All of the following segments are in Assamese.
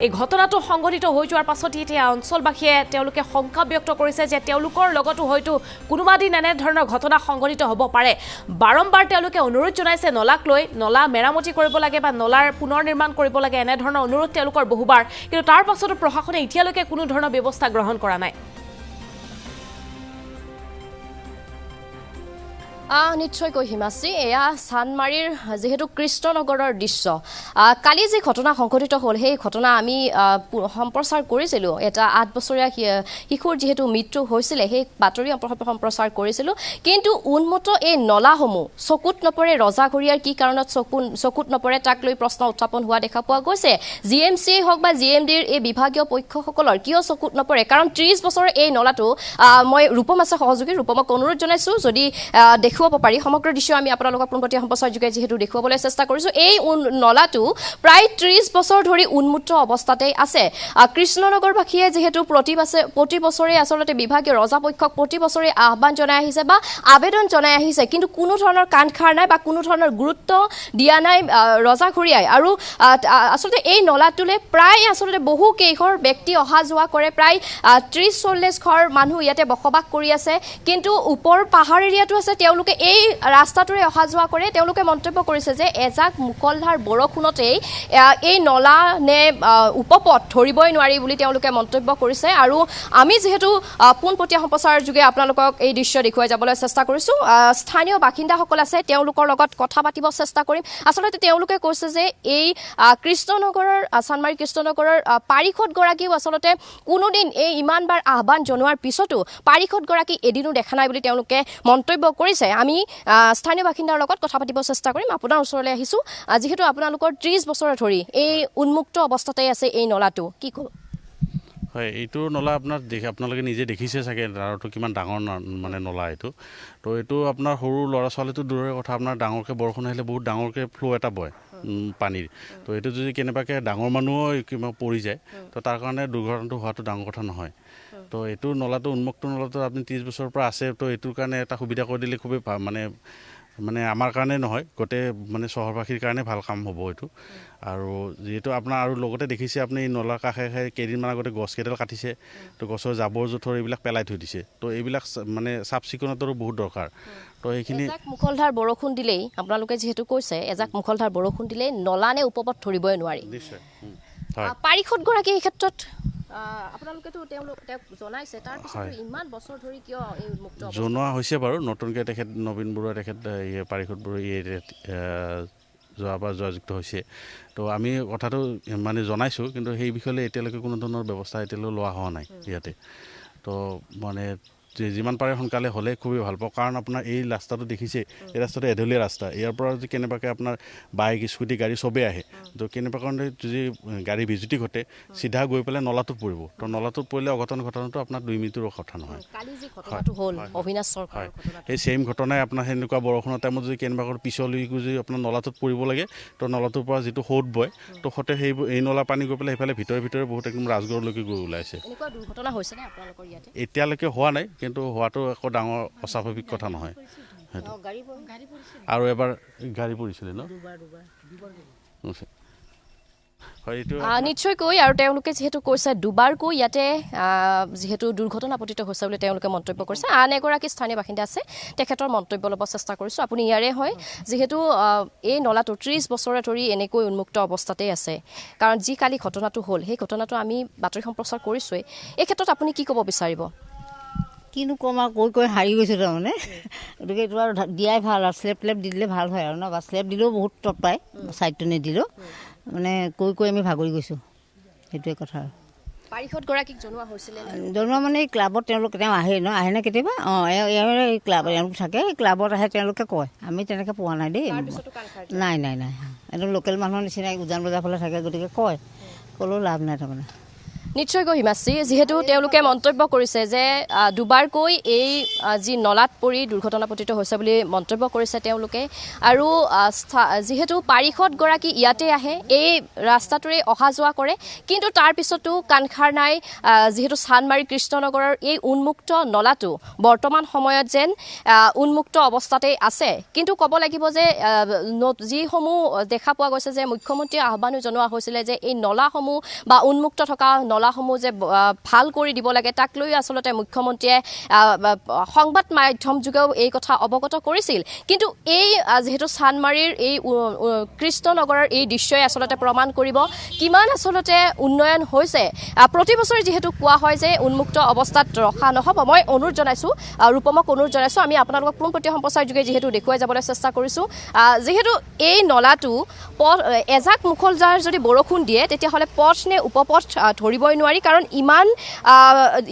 এই ঘটনাটো সংঘটিত হৈ যোৱাৰ পাছত এতিয়া অঞ্চলবাসীয়ে তেওঁলোকে শংকা ব্যক্ত কৰিছে যে তেওঁলোকৰ লগতো হয়তো কোনোবা দিন এনে ধৰণৰ ঘটনা সংঘটিত হ'ব পাৰে। বাৰম্বাৰ তেওঁলোকে অনুৰোধ জনাইছে নলাক লৈ নলা মেৰামতি কৰিব লাগে বা নলাৰ পুনৰ নিৰ্মাণ কৰিব লাগে, এনে ধৰণৰ অনুৰোধ তেওঁলোকৰ বহুবাৰ, কিন্তু তাৰ পাছতো প্ৰশাসনে এতিয়ালৈকে কোনো ধৰণৰ ব্যৱস্থা গ্ৰহণ কৰা নাই। নিশ্চয়কৈ হিমাশ্ৰী, এয়া চানমাৰীৰ যেহেতু কৃষ্ণনগৰৰ দৃশ্য। কালি যি ঘটনা সংঘটিত হ'ল সেই ঘটনা আমি সম্প্ৰচাৰ কৰিছিলোঁ। এটা 8 বছৰীয়া শিশুৰ যিহেতু মৃত্যু হৈছিলে সেই বাতৰি সম্প্ৰচাৰ কৰিছিলোঁ, কিন্তু উন্মত এই নলাসমূহ চকুত নপৰে। ৰজাঘৰীয়াৰ কি কাৰণত চকুত নপৰে তাক লৈ প্ৰশ্ন উত্থাপন হোৱা দেখা পোৱা গৈছে। GMCয়ে হওক বা GMDৰ এই বিভাগীয় পক্ষসকলৰ কিয় চকুত নপৰে? কাৰণ 30 বছৰৰ এই নলাটো, মই ৰূপম আছে সহযোগী, ৰূপমক অনুৰোধ জনাইছোঁ যদি দেখুৱাব পাৰি সমগ্ৰ দৃশ্য আমি আপোনালোকক পোনপটীয়া সম্প্ৰচাৰ যোগে যিহেতু দেখুৱাবলৈ চেষ্টা কৰিছোঁ। এই নলাটো প্ৰায় 30 বছৰ ধৰি উন্মুক্ত অৱস্থাতেই আছে। কৃষ্ণনগৰবাসীয়ে যিহেতু প্ৰতি বছৰে আচলতে বিভাগীয় ৰজাপক্ষক প্ৰতি বছৰে আহ্বান জনাই আহিছে বা আবেদন জনাই আহিছে, কিন্তু কোনো ধৰণৰ কাণ খাৰ নাই বা কোনো ধৰণৰ গুৰুত্ব দিয়া নাই ৰজাঘৰীয়াই। আৰু আচলতে এই নলাটোলৈ প্ৰায় আচলতে বহু কেইঘৰ ব্যক্তি অহা যোৱা কৰে, প্ৰায় 30-40 ঘৰ মানুহ ইয়াতে বসবাস কৰি আছে, কিন্তু ওপৰ পাহাৰ এৰিয়াটো আছে তেওঁলোকে এই ৰাস্তাটোৰে অহা যোৱা কৰে। তেওঁলোকে মন্তব্য কৰিছে যে এজাক মুকলধাৰ বৰষুণতেই এই নলা নে উপপথ ধৰিবই নোৱাৰি বুলি তেওঁলোকে মন্তব্য কৰিছে। আৰু আমি যিহেতু পোনপটীয়া সম্প্ৰচাৰ যোগে আপোনালোকক এই দৃশ্য দেখুৱাই যাবলৈ চেষ্টা কৰিছোঁ। স্থানীয় বাসিন্দাসকল আছে, তেওঁলোকৰ লগত কথা পাতিব চেষ্টা কৰিম। আচলতে তেওঁলোকে কৈছে যে এই কৃষ্ণনগৰৰ চানমাৰী কৃষ্ণনগৰৰ পাৰিষদগৰাকীও আচলতে কোনোদিন এই ইমানবাৰ আহ্বান জনোৱাৰ পিছতো পাৰিষদগৰাকী এদিনো দেখা নাই বুলি তেওঁলোকে মন্তব্য কৰিছে। আমি স্থানীয় বাসিন্দাৰ লগত কথা পাতিব চেষ্টা কৰিম। আপোনাৰ ওচৰলৈ আহিছোঁ, যিহেতু আপোনালোকৰ 30 বছৰ ধৰি এই উন্মুক্ত অৱস্থাতে আছে এই নলাটো, কি ক'ব? হয়, এইটো নলা আপোনালোকে নিজে দেখিছে চাগে, নাৰটো কিমান ডাঙৰ মানে নলা এইটো। তো এইটো আপোনাৰ সৰু ল'ৰা ছোৱালীটো দূৰৰে কথা, আপোনাৰ ডাঙৰকৈ বৰষুণ আহিলে বহুত ডাঙৰকৈ ফ্ল' এটা বয় পানীৰ। তো এইটো যদি কেনেবাকৈ ডাঙৰ মানুহো কিবা পৰি যায়, তো তাৰ কাৰণে দুৰ্ঘটনাটো হোৱাটো ডাঙৰ কথা নহয়। তো এইটো নলাটো উন্মুক্ত নলাটো আপুনি 30 বছৰৰ পৰা আছে, তো এইটোৰ কাৰণে এটা সুবিধা কৰি দিলে খুবেই ভাল, মানে আমাৰ কাৰণে নহয়, গোটেই মানে চহৰবাসীৰ কাৰণে ভাল কাম হ'ব এইটো। আৰু যিহেতু আপোনাৰ আৰু লগতে দেখিছে আপুনি এই নলাৰ কাষে কেইদিনমান আগতে গছ কেইডাল কাটিছে, তো গছৰ জাবৰ জোঁথৰ এইবিলাক পেলাই থৈ দিছে। তো এইবিলাক মানে চাফ চিকুণতাৰো বহুত দৰকাৰ। তো সেইখিনি মুখলধাৰ বৰষুণ দিলেই, আপোনালোকে যিহেতু কৈছে এজাক মুখলধাৰ বৰষুণ দিলেই নলা নে উপপথ ধৰিবই নোৱাৰি। নিশ্চয় পাৰিষদগৰাকী এই ক্ষেত্ৰত আপোনালোকেতো তেওঁক জনাইছে, তাৰপিছত ইমান বছৰ ধৰি কিয় এই উন্মুক্ত জনোৱা হৈছে বাৰু। নতুনকৈ নবীন বৰুৱা পাৰিষদ বৰুৱা যোৱাবাৰ জয়যুক্ত হৈছে। তো আমি কথাটো মানে জনাইছোঁ, কিন্তু সেই বিষয়ে এতিয়ালৈকে কোনো ধৰণৰ ব্যৱস্থা এতিয়ালৈ লোৱা হোৱা নাই ইয়াতে। তো মানে যিমান পাৰে সোনকালে হ'লে খুবেই ভাল পাওঁ, কাৰণ আপোনাৰ এই ৰাস্তাটো দেখিছে, এই ৰাস্তাটো এঢলীয়া ৰাস্তা। ইয়াৰ পৰা যদি কেনেবাকৈ আপোনাৰ বাইক স্কুটি গাড়ী চবেই আহে, তো কেনেবা কাৰণে যদি গাড়ী বিজুতি ঘটে চিধা গৈ পেলাই নলাটোত পৰিব। তো নলাটোত পৰিলে ঘটনাটো আপোনাৰ 2 মিনিটৰ কথা নহয়। সেই ছেইম ঘটনাই আপোনাৰ সেনেকুৱা বৰষুণৰ টাইমত যদি কেনেবা কৰি পিছলৈ যদি আপোনাৰ নলাটোত পৰিব লাগে, তো নলাটোৰ পৰা যিটো সোঁত বয়, তো সতে এই নলা পানী গৈ পেলাই সেইফালে ভিতৰে বহুত একদম ৰাজগড়লৈকে গৈ ওলাইছে। এতিয়ালৈকে হোৱা নাই, কিন্তু হোৱাটো একো ডাঙৰ অস্বাভাৱিক কথা নহয়। আৰু এবাৰ গাড়ী পৰিছিলে ন? নিশ্চয়কৈ। আৰু তেওঁলোকে যিহেতু কৈছে দুবাৰকৈ ইয়াতে যিহেতু দুৰ্ঘটনা পতিত হৈছে বুলি তেওঁলোকে মন্তব্য কৰিছে। আন এগৰাকী স্থানীয় বাসিন্দা আছে, তেখেতৰ মন্তব্য ল'ব চেষ্টা কৰিছোঁ। আপুনি ইয়াৰে হয়, যিহেতু এই নলাটো 30 বছৰে ধৰি এনেকৈ উন্মুক্ত অৱস্থাতেই আছে, কাৰণ যি কালি ঘটনাটো হ'ল সেই ঘটনাটো আমি বাতৰি সম্প্ৰচাৰ কৰিছোঁৱেই। এই ক্ষেত্ৰত আপুনি কি ক'ব বিচাৰিব? কিনো ক'ম আৰু কৈ হাৰি গৈছোঁ তাৰমানে। গতিকে এইটো আৰু দিয়াই ভাল, আৰু স্লেব দি দিলে ভাল হয় আৰু ন, বা স্লেব দিলেও বহুত তপ পায়, ছাইডটো নিদিলেও মানে কৈ আমি ভাগৰি গৈছোঁ, সেইটোৱে কথা। আৰু পাৰিষদগৰাকীক জনোৱা হৈছিলে? জনোৱা মানে এই ক্লাবত তেওঁ আহেনে কেতিয়াবা? এই ক্লাব এওঁলোক থাকে, এই ক্লাবত আহে, তেওঁলোকে কয়। আমি তেনেকৈ পোৱা নাই দেই। নাই একদম লোকেল মানুহৰ নিচিনাই উজান বজাৰ ফালে থাকে, গতিকে ক'লেও লাভ নাই তাৰমানে। নিশ্চয়কৈ হিমাশ্ৰী, যিহেতু তেওঁলোকে মন্তব্য কৰিছে যে দুবাৰকৈ এই যি নলাত পৰি দুৰ্ঘটনা পতিত হৈছে বুলি মন্তব্য কৰিছে তেওঁলোকে, আৰু যিহেতু পাৰিষদগৰাকী ইয়াতে আহে, এই ৰাস্তাটোৰে অহা যোৱা কৰে, কিন্তু তাৰ পিছতো কাণসাৰ নাই যিহেতু চান্দমাৰি কৃষ্ণনগৰৰ এই উন্মুক্ত নলাটো বৰ্তমান সময়ত যেন উন্মুক্ত অৱস্থাতে আছে। কিন্তু ক'ব লাগিব যে যিসমূহ দেখা পোৱা গৈছে যে মুখ্যমন্ত্ৰীয়ে আহ্বানো জনোৱা হৈছিলে যে এই নলাসমূহ বা উন্মুক্ত থকা নলাসমূহ যে ভাল কৰি দিব লাগে, তাক লৈ আচলতে মুখ্যমন্ত্ৰীয়ে সংবাদ মাধ্যম যোগেও এই কথা অৱগত কৰিছিল। কিন্তু এই যিহেতু চান্দমাৰিৰ এই কৃষ্ণনগৰৰ এই দৃশ্যই আচলতে প্ৰমাণ কৰিব কিমান আচলতে উন্নয়ন হৈছে। প্ৰতি বছৰে যিহেতু কোৱা হয় যে উন্মুক্ত অৱস্থাত ৰখা নহ'ব, মই অনুৰোধ জনাইছোঁ, ৰূপমক অনুৰোধ জনাইছোঁ, আমি আপোনালোকক পোনপটীয়া সম্প্ৰচাৰ যোগে যিহেতু দেখুৱাই যাবলৈ চেষ্টা কৰিছোঁ। যিহেতু এই নলাটো এজাক মুখলধাৰ যদি বৰষুণ দিয়ে তেতিয়াহ'লে পথ নে উপপথ ধৰিবই নোৱাৰি, কাৰণ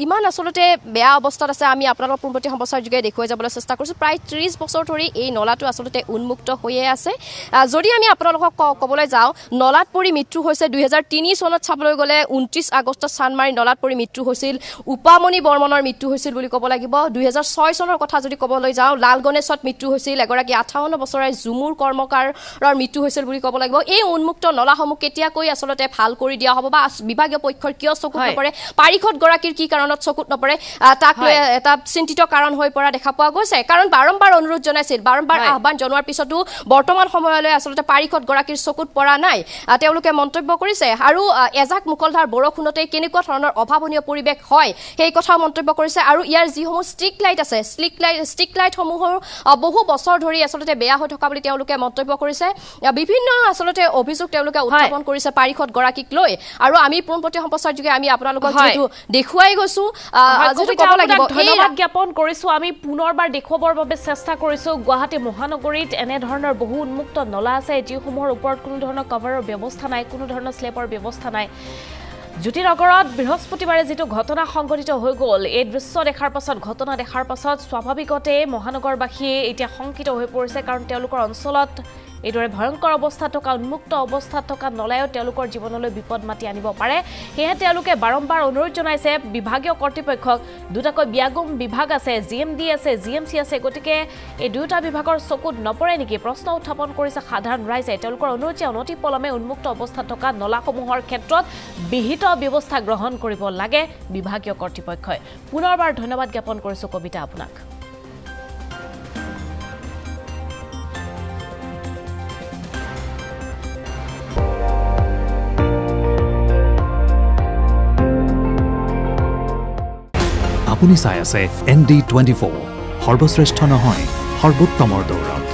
ইমান আচলতে বেয়া অৱস্থাত আছে। আমি আপোনালোকক পোনপটীয়া সম্প্ৰচাৰ যোগে দেখুৱাই যাবলৈ চেষ্টা কৰিছোঁ। প্ৰায় 30 বছৰ ধৰি এই নলাটো আচলতে উন্মুক্ত হৈয়ে আছে। যদি আমি আপোনালোকক ক'বলৈ যাওঁ, নলাত পৰি মৃত্যু হৈছে 2003 চনত চাবলৈ গ'লে 29 আগষ্টত চান্দমাৰি নলাত পৰি মৃত্যু হৈছিল। উপামণি বৰ্মনৰ মৃত্যু হৈছিল বুলি ক'ব লাগিব। 2006 চনৰ কথা যদি ক'বলৈ যাওঁ, লাল গণেশত মৃত্যু হৈছিল। এগৰাকী 58 বছৰীয়া ঝুমুৰ কৰ্মকাৰৰ মৃত্যু হৈছিল বুলি ক'ব লাগিব। এই উন্মুক্ত নলাসমূহ কেতিয়াকৈ আচলতে ভাল কৰি দিয়া হ'ব বা বিভাগীয় পক্ষৰ কিয় চকুত নপৰে, পাৰিষদগৰাকীৰ কি কাৰণত চকুত নপৰে, তাক লৈ এটা চিন্তিত কাৰণ হৈ পৰা দেখা পোৱা গৈছে। কাৰণ বাৰম্বাৰ অনুৰোধ জনাইছিল, বাৰম্বাৰ আহ্বান জনোৱাৰ পিছতো বৰ্তমান সময়লৈ আচলতে পাৰিষদগৰাকীৰ চকুত পৰা নাই, তেওঁলোকে মন্তব্য কৰিছে। আৰু এজাক মুকলধাৰ বৰষুণতে কেনেকুৱা ধৰণৰ অভাৱনীয় পৰিৱেশ হয় সেই কথাও মন্তব্য কৰিছে। আৰু ইয়াৰ যিসমূহ ষ্ট্ৰীট লাইট আছে, ষ্ট্ৰীট লাইটসমূহৰ বহু বছৰ ধৰি আচলতে বেয়া হৈ থকা বুলি তেওঁলোকে মন্তব্য কৰিছে। বিভিন্ন আচলতে অভিযোগ তেওঁলোকে উত্থাপন কৰিছে পাৰিষদগৰাকীক লৈ, আৰু আমি পোনপটীয়া সম্প্ৰচাৰ যোগে আমি আপোনালোকক যিহেতু দেখুৱাই গৈছোঁ, ধন্যবাদ জ্ঞাপন কৰিছোঁ। আমি পুনৰবাৰ দেখুৱাবৰ বাবে চেষ্টা কৰিছোঁ। গুৱাহাটী মহানগৰীত এনেধৰণৰ বহু উন্মুক্ত নলা আছে যিসমূহৰ ওপৰত কোনো ধৰণৰ কভাৰৰ ব্যৱস্থা নাই, কোনো ধৰণৰ স্লেপৰ ব্যৱস্থা নাই। জ্যোতিনগৰত বৃহস্পতিবাৰে যিটো ঘটনা সংঘটিত হৈ গ'ল, এই দৃশ্য দেখাৰ পাছত, ঘটনা দেখাৰ পাছত স্বাভাৱিকতে মহানগৰবাসী এতিয়া শংকিত হৈ পৰিছে, কাৰণ তেওঁলোকৰ অঞ্চলত এইদৰে ভয়ংকৰ অৱস্থাত থকা, উন্মুক্ত অৱস্থাত থকা নলায়ো তেওঁলোকৰ জীৱনলৈ বিপদ মাতি আনিব পাৰে। সেয়েহে তেওঁলোকে বাৰম্বাৰ অনুৰোধ জনাইছে বিভাগীয় কৰ্তৃপক্ষক। দুটাকৈ ব্যাগুম বিভাগ আছে, GMD আছে, GMC আছে, গতিকে এই দুয়োটা বিভাগৰ চকুত নপৰে নেকি প্ৰশ্ন উত্থাপন কৰিছে সাধাৰণ ৰাইজে। তেওঁলোকৰ অনুৰোধ যে অনতিপলমে উন্মুক্ত অৱস্থাত থকা নলাসমূহৰ ক্ষেত্ৰত বিহিত ব্যৱস্থা গ্ৰহণ কৰিব লাগে বিভাগীয় কৰ্তৃপক্ষই। পুনৰবাৰ ধন্যবাদ জ্ঞাপন কৰিছোঁ কবিতা আপোনাক। আপুনি চাই আছে ND24, সৰ্বশ্ৰেষ্ঠ নহয়, সৰ্বোত্তমৰ দৌৰত।